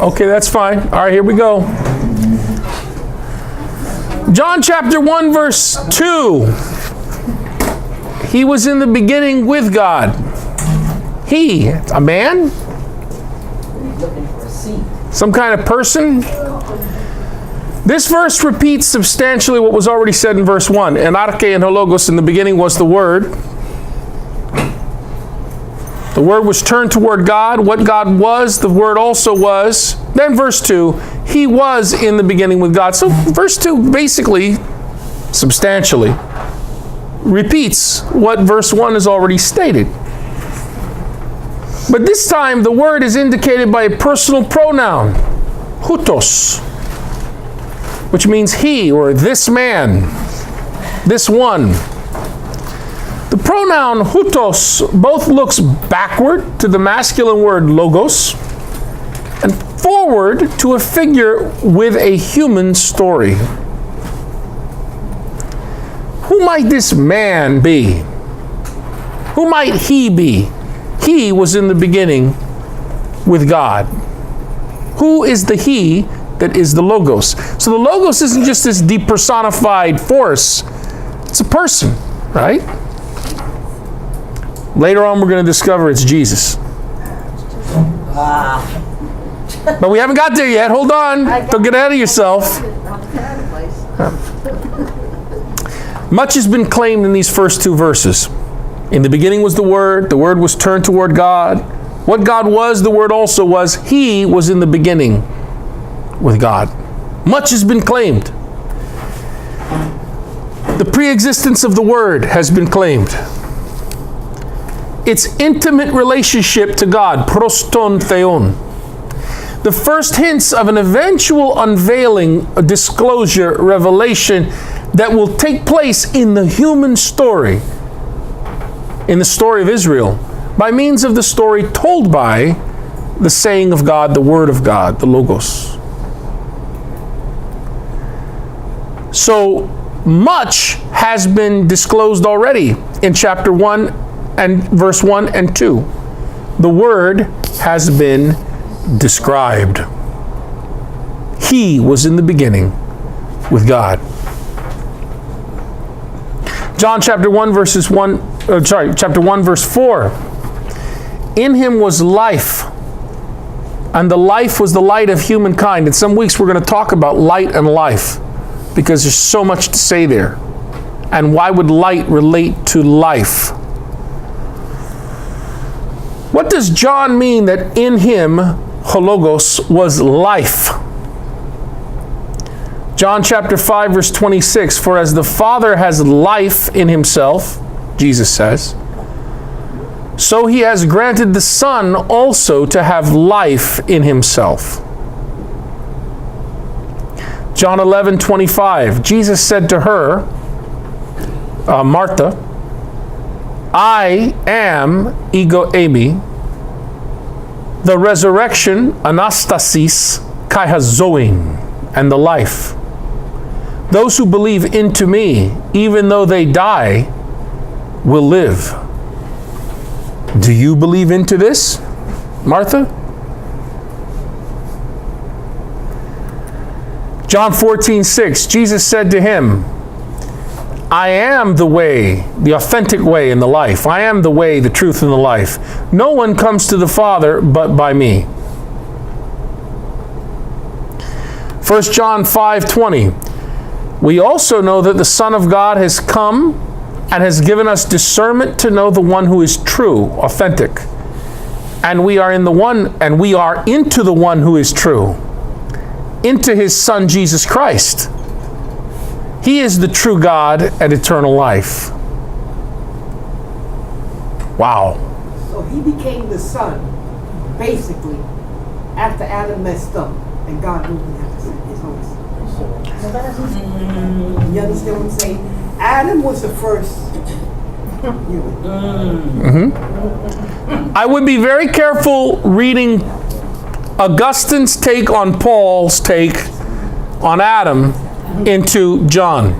Okay, that's fine. All right, here we go. John chapter 1, verse 2. He was in the beginning with God. He, a man? Some kind of person? This verse repeats substantially what was already said in verse 1. En arche and logos, in the beginning was the Word. The Word was turned toward God. What God was, the Word also was. Then verse 2, He was in the beginning with God. So verse 2 basically, substantially, repeats what verse 1 has already stated. But this time, the Word is indicated by a personal pronoun, hutos, which means he or this man, this one. The pronoun hutos both looks backward to the masculine word logos and forward to a figure with a human story. Who might this man be? Who might he be? He was in the beginning with God. Who is the he that is the logos? So the logos isn't just this depersonified force. It's a person, right? Later on, we're going to discover it's Jesus. But we haven't got there yet. Hold on. Don't get ahead of yourself. Much has been claimed in these first two verses. In the beginning was the Word was turned toward God. What God was, the Word also was. He was in the beginning with God. Much has been claimed. The pre-existence of the Word has been claimed. Its intimate relationship to God, proston theon. The first hints of an eventual unveiling, a disclosure, revelation that will take place in the human story, in the story of Israel, by means of the story told by the saying of God, the Word of God, the Logos. So much has been disclosed already in chapter 1 and verse 1 and 2. The Word has been described. He was in the beginning with God. John chapter 1 chapter 1 verse 4. In him was life, and the life was the light of humankind. In some weeks we're going to talk about light and life, because there's so much to say there. And why would light relate to life? What does John mean that in him, hologos, was life? John chapter 5 verse 26, for as the Father has life in himself, Jesus says, so he has granted the Son also to have life in himself. John 11:25, Jesus said to her, Martha, I am ego eimi, the resurrection, anastasis, kai hazoin, and the life. Those who believe into me, even though they die, will live. Do you believe into this, Martha? John 14:6, Jesus said to him, I am the way, the authentic way and the life. I am the way, the truth, and the life. No one comes to the Father but by me. 1 John 5:20, we also know that the Son of God has come and has given us discernment to know the one who is true, authentic. And we are into the one who is true, into his Son Jesus Christ. He is the true God and eternal life. Wow. So he became the Son, basically, after Adam messed up and God knew he had to send his own Son. You understand what I'm saying? Adam was the first human. Mm-hmm. I would be very careful reading Augustine's take on Paul's take on Adam into John.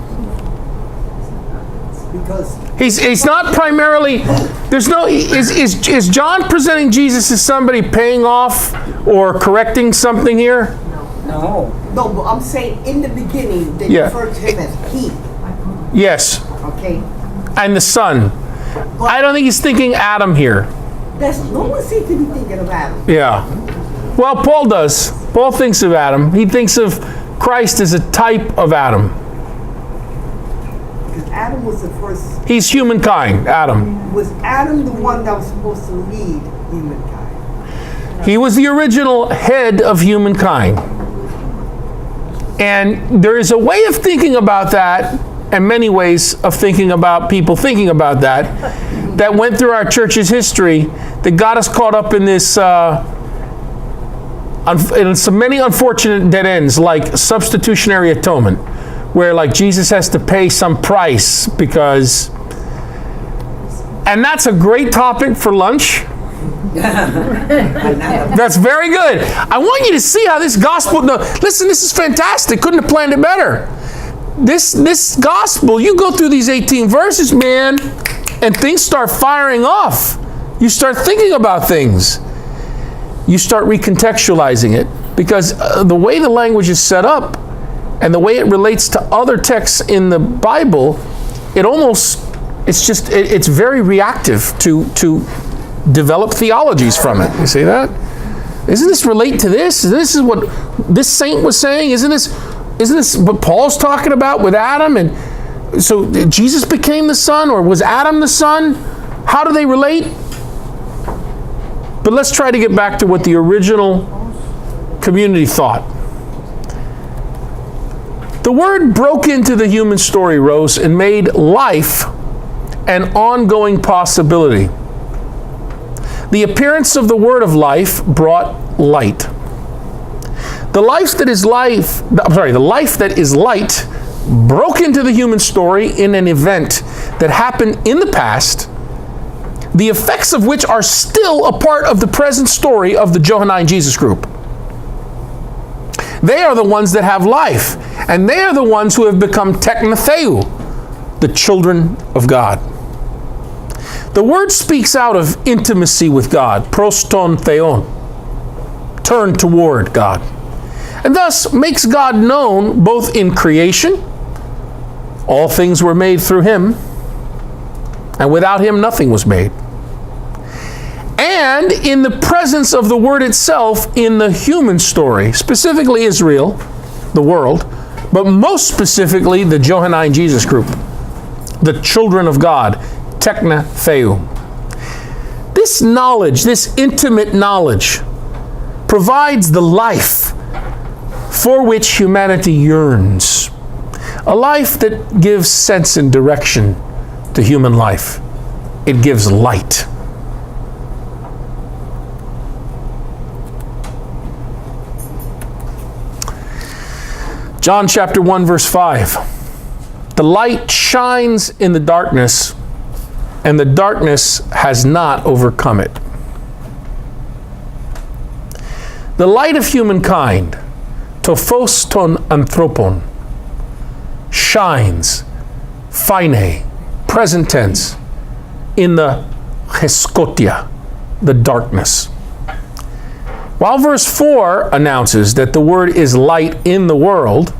Because He's not primarily, there's no, is John presenting Jesus as somebody paying off or correcting something here? No, but I'm saying in the beginning, they refer to him as he. Yes. Okay. And the Son. But I don't think he's thinking Adam here. No one seems to be thinking of Adam. Yeah. Well, Paul does. Paul thinks of Adam. He thinks of Christ as a type of Adam. Because Adam was the first. He's humankind, Adam. Was Adam the one that was supposed to lead humankind? He was the original head of humankind. And there is a way of thinking about that, and many ways of thinking about people thinking about that went through our church's history that got us caught up in this, in some many unfortunate dead ends, like substitutionary atonement, where like Jesus has to pay some price because, and that's a great topic for lunch. That's very good. I want you to see how this gospel, no, listen, this is fantastic. Couldn't have planned it better. This gospel, you go through these 18 verses, man, and things start firing off. You start thinking about things. You start recontextualizing it because the way the language is set up and the way it relates to other texts in the Bible, it's very reactive to develop theologies from it. You see that? Isn't this relate to this? This is what this saint was saying. Isn't this what Paul's talking about with Adam? And so Jesus became the Son, or was Adam the Son? How do they relate? But let's try to get back to what the original community thought. The Word broke into the human story, Rose, and made life an ongoing possibility. The appearance of the Word of life brought light. The life that is light broke into the human story in an event that happened in the past, the effects of which are still a part of the present story of the Johannine Jesus group. They are the ones that have life, and they are the ones who have become theou, the children of God. The word speaks out of intimacy with God, proston theon, turn toward God, and thus makes God known both in creation, all things were made through Him, and without Him nothing was made, and in the presence of the Word itself in the human story, specifically Israel, the world, but most specifically the Johannine Jesus group, the children of God, tekna theou. This knowledge, this intimate knowledge, provides the life for which humanity yearns. A life that gives sense and direction to human life. It gives light. John chapter 1, verse 5. The light shines in the darkness, and the darkness has not overcome it. The light of humankind, to phōs ton anthrōpōn, shines, phainei, present tense, in the skotia, the darkness. While verse 4 announces that the Word is light in the world,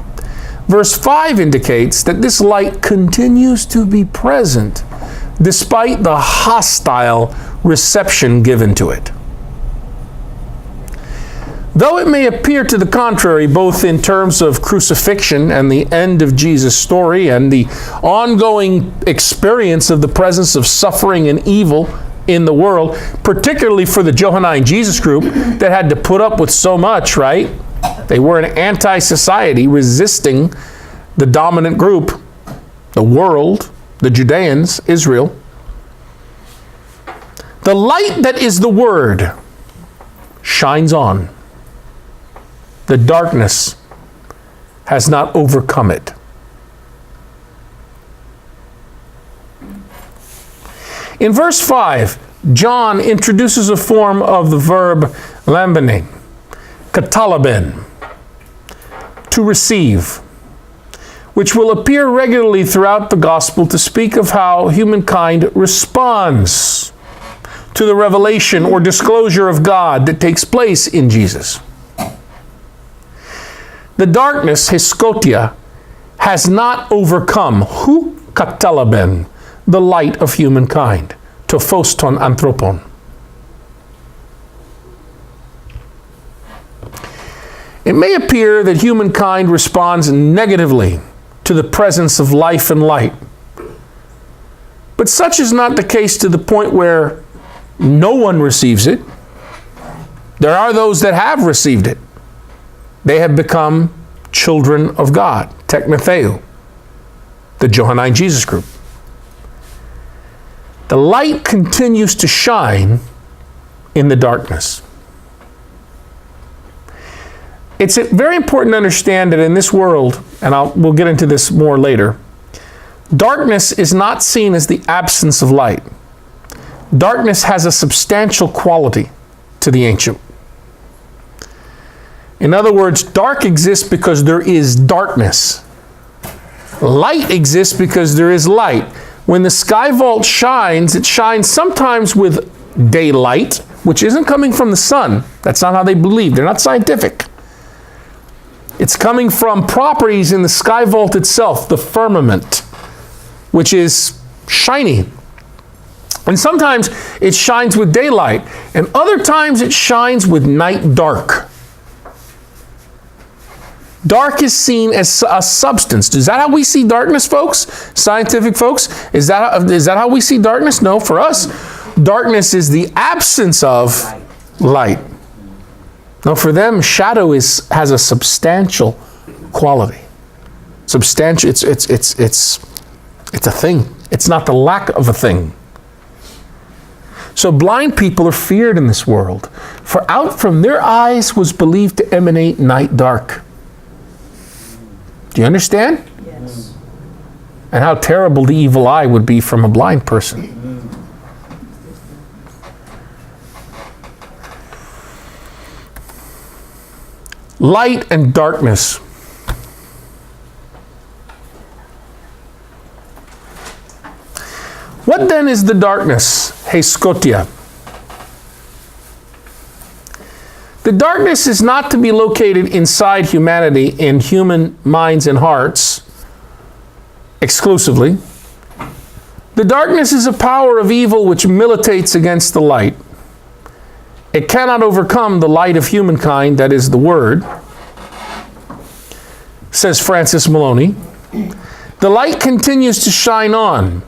verse 5 indicates that this light continues to be present despite the hostile reception given to it. Though it may appear to the contrary, both in terms of crucifixion and the end of Jesus' story and the ongoing experience of the presence of suffering and evil in the world, particularly for the Johannine Jesus group that had to put up with so much, right? They were an anti-society resisting the dominant group, the world, the Judeans, Israel. The light that is the Word shines on. The darkness has not overcome it. In verse 5, John introduces a form of the verb lambene, katelaben, to receive, which will appear regularly throughout the gospel to speak of how humankind responds to the revelation or disclosure of God that takes place in Jesus. The darkness, skotia, has not overcome katelaben, the light of humankind, phōs anthrōpōn. It may appear that humankind responds negatively to the presence of life and light, but such is not the case to the point where no one receives it. There are those that have received it. They have become children of God, teknotheu, the Johannine Jesus group. The light continues to shine in the darkness. It's very important to understand that in this world, and we'll get into this more later, darkness is not seen as the absence of light. Darkness has a substantial quality to the ancient. In other words, dark exists because there is darkness. Light exists because there is light. When the sky vault shines, it shines sometimes with daylight, which isn't coming from the sun. That's not how they believe. They're not scientific. It's coming from properties in the sky vault itself, the firmament, which is shiny. And sometimes it shines with daylight, and other times it shines with night dark. Dark is seen as a substance. Is that how we see darkness, folks? Scientific folks? Is that how we see darkness? No, for us, darkness is the absence of light. Now, for them, shadow has a substantial quality. Substantial. It's a thing. It's not the lack of a thing. So blind people are feared in this world, for out from their eyes was believed to emanate night dark. Do you understand? Yes. And how terrible the evil eye would be from a blind person. Light and darkness. What then is the darkness? Skotia. The darkness is not to be located inside humanity in human minds and hearts exclusively. The darkness is a power of evil which militates against the light. It cannot overcome the light of humankind, that is the Word, says Francis Maloney. The light continues to shine on.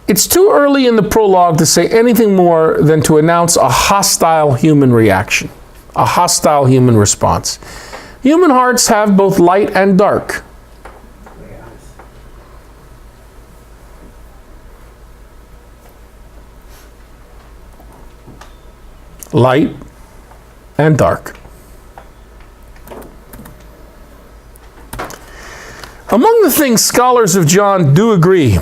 It's too early in the prologue to say anything more than to announce a hostile human reaction, a hostile human response. Human hearts have both light and dark. Light and dark. Among the things scholars of John do agree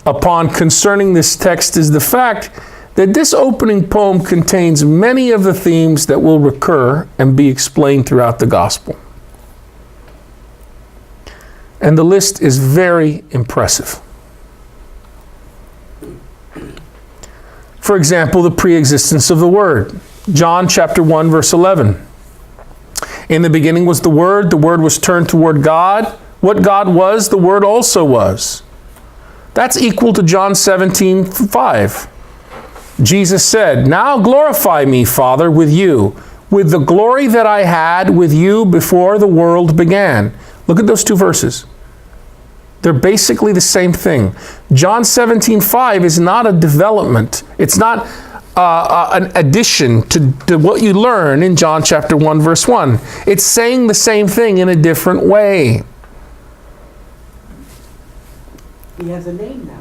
upon concerning this text is the fact that this opening poem contains many of the themes that will recur and be explained throughout the gospel. And the list is very impressive. For example, the pre-existence of the Word. John chapter 1, verse 11. In the beginning was the Word was turned toward God. What God was, the Word also was. That's equal to John 17:5. Jesus said, "Now glorify me, Father, with you, with the glory that I had with you before the world began." Look at those two verses. They're basically the same thing. John 17:5 is not a development. It's not an addition to what you learn in John chapter 1, verse 1. It's saying the same thing in a different way. He has a name now.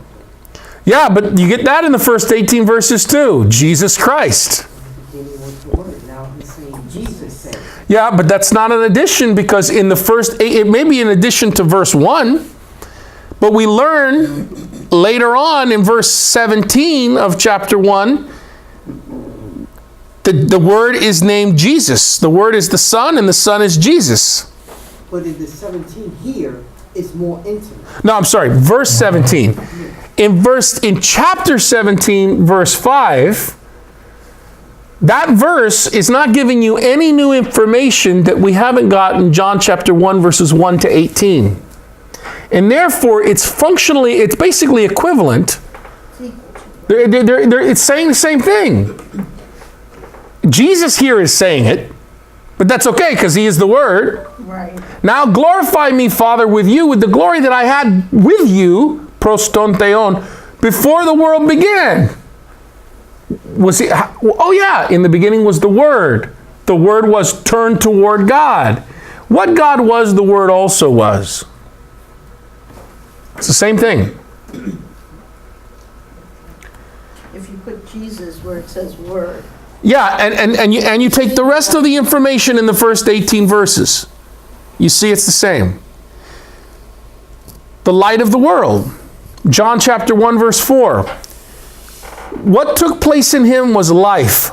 Yeah, but you get that in the first 18 verses too. Jesus Christ. Beginning was the Word. Now he's saying Jesus said. Yeah, but that's not an addition, because in the first, it may be an addition to verse 1, but we learn later on in verse 17 of chapter 1 that the Word is named Jesus. The Word is the Son, and the Son is Jesus. But in the 17 here, it's more intimate. No, I'm sorry, verse 17. In chapter 17, verse 5, that verse is not giving you any new information that we haven't got in John chapter 1, verses 1 to 18. And therefore, it's basically equivalent. It's saying the same thing. Jesus here is saying it, but that's okay because he is the Word. Right. Now glorify me, Father, with you, with the glory that I had with you, proston theon, before the world began. Was he? Oh yeah, in the beginning was the Word. The Word was turned toward God. What God was, the Word also was. It's the same thing. If you put Jesus where it says Word. Yeah, and you take the rest of the information in the first 18 verses. You see it's the same. The light of the world. John chapter 1, verse 4. What took place in him was life,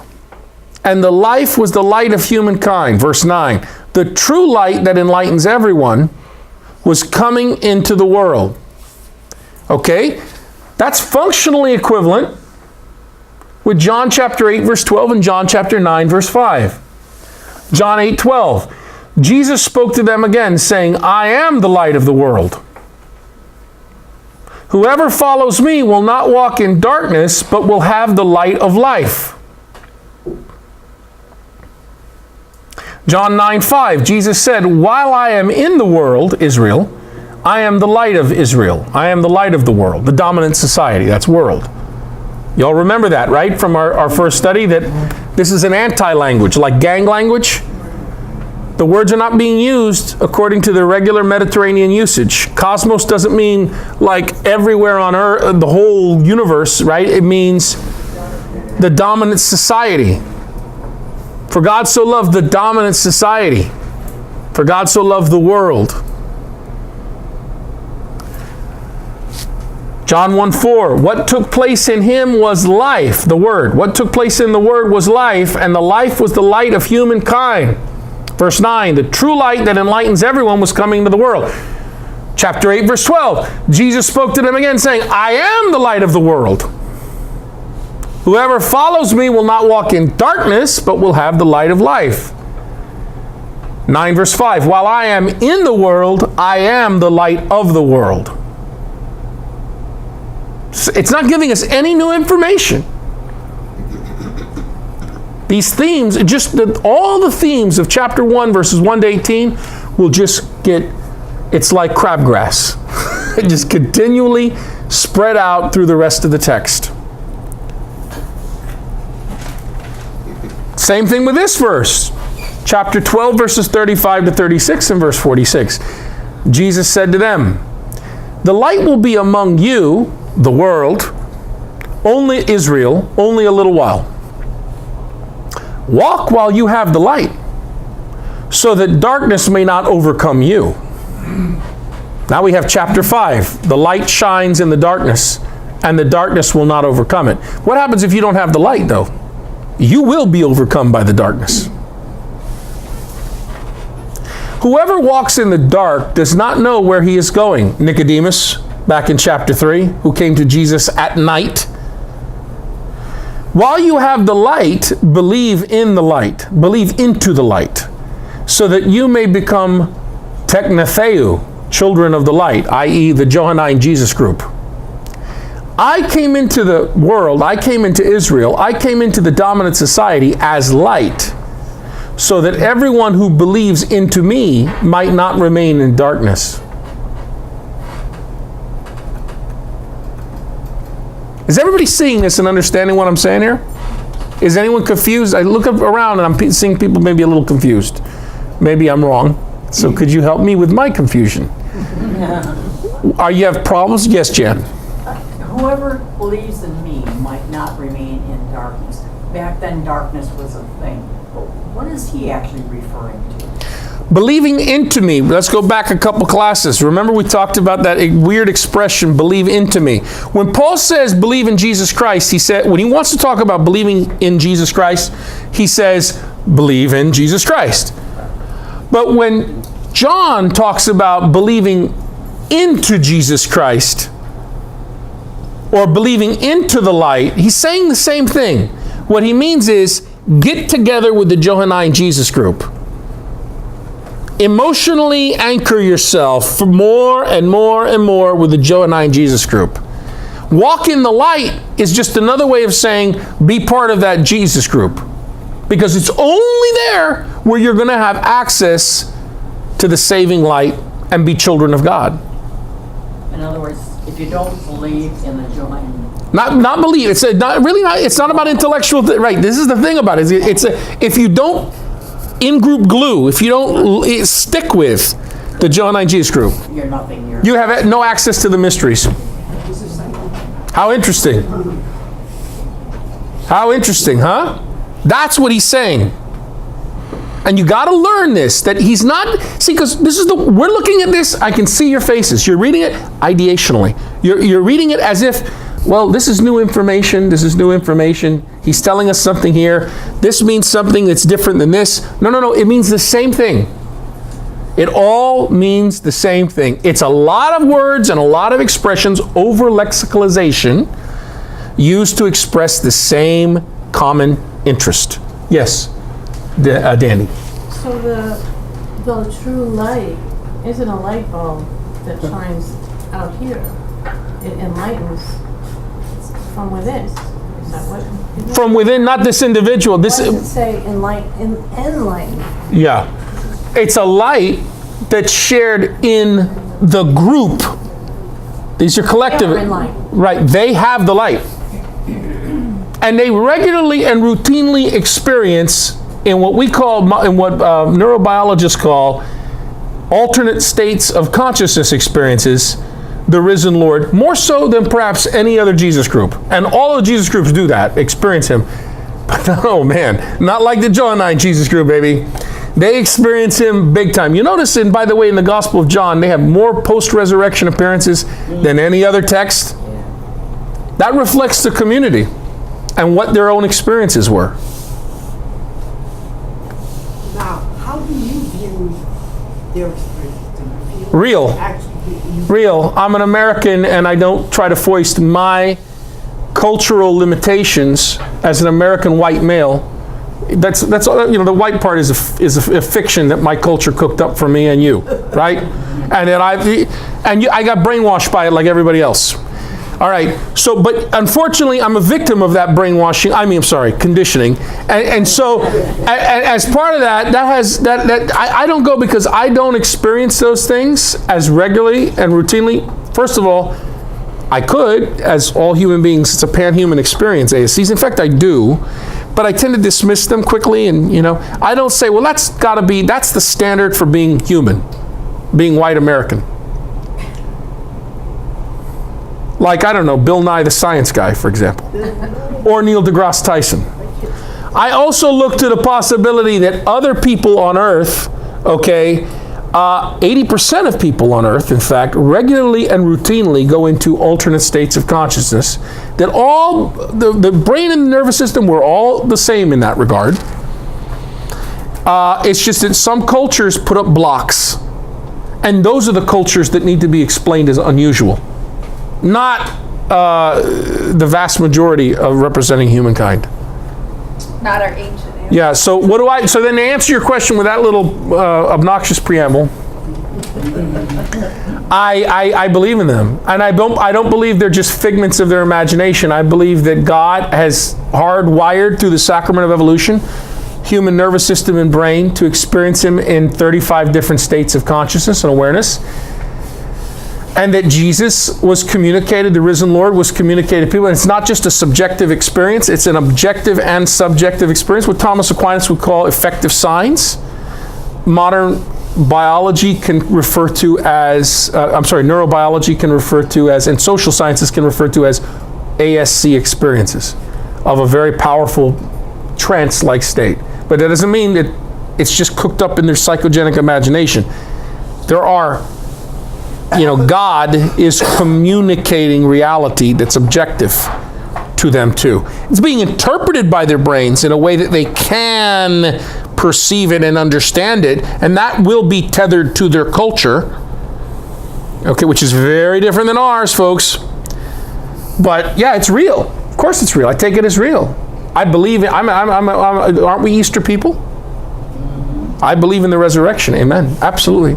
and the life was the light of humankind. Verse 9. The true light that enlightens everyone was coming into the world. Okay? That's functionally equivalent with John chapter 8, verse 12 and John chapter 9, verse 5. John 8, 12. Jesus spoke to them again, saying, I am the light of the world. Whoever follows me will not walk in darkness, but will have the light of life. John 9, 5. Jesus said, while I am in the world, Israel, I am the light of Israel. I am the light of the world, the dominant society. That's world. Y'all remember that, right? From our first study, that this is an anti-language, like gang language. The words are not being used according to the regular Mediterranean usage. Cosmos doesn't mean like everywhere on Earth, the whole universe, right? It means the dominant society. For God so loved the dominant society. For God so loved the world. John 1:4, what took place in him was life, the Word. What took place in the Word was life, and the life was the light of humankind. Verse 9, the true light that enlightens everyone was coming into the world. Chapter 8, verse 12, Jesus spoke to them again, saying, I am the light of the world. Whoever follows me will not walk in darkness, but will have the light of life. 9, verse 5, while I am in the world, I am the light of the world. It's not giving us any new information. These themes, all the themes of chapter 1, verses 1 to 18, will just get, it's like crabgrass. It just continually spread out through the rest of the text. Same thing with this verse. Chapter 12, verses 35 to 36 and verse 46. Jesus said to them, the light will be among you, the world, only Israel, only a little while. Walk while you have the light, so that darkness may not overcome you. Now we have chapter 5. The light shines in the darkness, and the darkness will not overcome it. What happens if you don't have the light, though? You will be overcome by the darkness. Whoever walks in the dark does not know where he is going. Nicodemus, back in chapter 3, who came to Jesus at night. While you have the light, believe in the light. Believe into the light, so that you may become teknetheu, children of the light, i.e. the Johannine Jesus group. I came into the world, I came into Israel, I came into the dominant society as light, so that everyone who believes into me might not remain in darkness. Is everybody seeing this and understanding what I'm saying here? Is anyone confused? I look up around and I'm seeing people maybe a little confused. Maybe I'm wrong. So could you help me with my confusion? Are you have problems? Yes, Jen. Whoever believes in me might not remain in darkness. Back then, darkness was a thing. But what is he actually referring to? Believing into me. Let's go back a couple classes. Remember we talked about that weird expression, believe into me. When Paul says believe in Jesus Christ, he said, when he wants to talk about believing in Jesus Christ, he says believe in Jesus Christ. But when John talks about believing into Jesus Christ or believing into the light, he's saying the same thing. What he means is get together with the Johannine Jesus group. Emotionally anchor yourself for more and more and more with the Johannine Jesus group. Walk in the light is just another way of saying be part of that Jesus group. Because it's only there where you're going to have access to the saving light and be children of God. In other words, if you don't believe in the Johannine, not believe. It's not really not. It's not about intellectual. Right. This is the thing about it. If you don't in-group glue, if you don't stick with the Johannine Jesus group, you're nothing. You have no access to the mysteries. How interesting. How interesting, huh? That's what he's saying. And you got to learn this, that he's not, see, because this is we're looking at this, I can see your faces. You're reading it ideationally. You're reading it as if, well, this is new information. This is new information. He's telling us something here. This means something that's different than this. No. It means the same thing. It all means the same thing. It's a lot of words and a lot of expressions over lexicalization used to express the same common interest. Yes, Danny. So the true light isn't a light bulb that shines out here. It enlightens from within. Is that what? From within, not this individual. This. Why does it say enlighten? Yeah. It's a light that's shared in the group. These are collective. They are in light. Right. They have the light. And they regularly and routinely experience in what we call, in what neurobiologists call alternate states of consciousness experiences, the risen Lord, more so than perhaps any other Jesus group. And all of the Jesus groups do that, experience him. But no, man, not like the Johannine Jesus group, baby. They experience him big time. You notice, and by the way, in the Gospel of John, they have more post-resurrection appearances than any other text. That reflects the community and what their own experiences were. Now, how do you view their experience? Do you feel Real. Real. I'm an American, and I don't try to foist my cultural limitations as an American white male. That's the white part is a fiction that my culture cooked up for me and you, right? And then I got brainwashed by it like everybody else. All right. So, but unfortunately, I'm a victim of that brainwashing. Conditioning. And so, as part of that, I don't go because I don't experience those things as regularly and routinely. First of all, I could, as all human beings, it's a pan-human experience, ASCs. In fact, I do. But I tend to dismiss them quickly, and I don't say, well, that's the standard for being human, being white American. Like, I don't know, Bill Nye the Science Guy, for example, or Neil deGrasse Tyson. I also look to the possibility that other people on Earth, 80% of people on Earth, in fact, regularly and routinely go into alternate states of consciousness, that all, the brain and the nervous system were all the same in that regard. It's just that some cultures put up blocks, and those are the cultures that need to be explained as unusual, not the vast majority of representing humankind. Not our ancient ancestors. Yeah, so so then to answer your question with that little obnoxious preamble, I believe in them. And I don't believe they're just figments of their imagination. I believe that God has hardwired through the sacrament of evolution, human nervous system and brain to experience him in 35 different states of consciousness and awareness. And that Jesus was communicated, the risen Lord was communicated to people. And it's not just a subjective experience, it's an objective and subjective experience, what Thomas Aquinas would call effective signs. Modern biology can refer to as, neurobiology can refer to as, and social sciences can refer to as ASC experiences of a very powerful trance-like state. But that doesn't mean that it's just cooked up in their psychogenic imagination. There are, God is communicating reality that's objective to them too. It's being interpreted by their brains in a way that they can perceive it and understand it, and that will be tethered to their culture. Okay, which is very different than ours, folks. But yeah, it's real. Of course it's real. I take it as real. I believe it. Aren't we Easter people? I believe in the resurrection. Amen. Absolutely.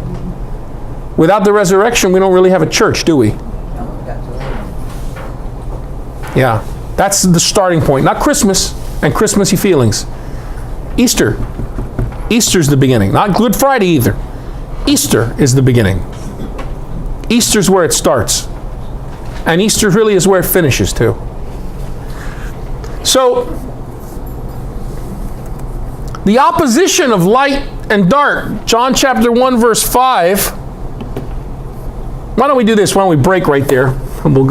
Without the resurrection, we don't really have a church, do we? Yeah. That's the starting point. Not Christmas and Christmassy feelings. Easter. Easter's the beginning. Not Good Friday either. Easter is the beginning. Easter's where it starts. And Easter really is where it finishes too. So, the opposition of light and dark. John chapter 1 verse 5. Why don't we do this? Why don't we break right there? And we'll go.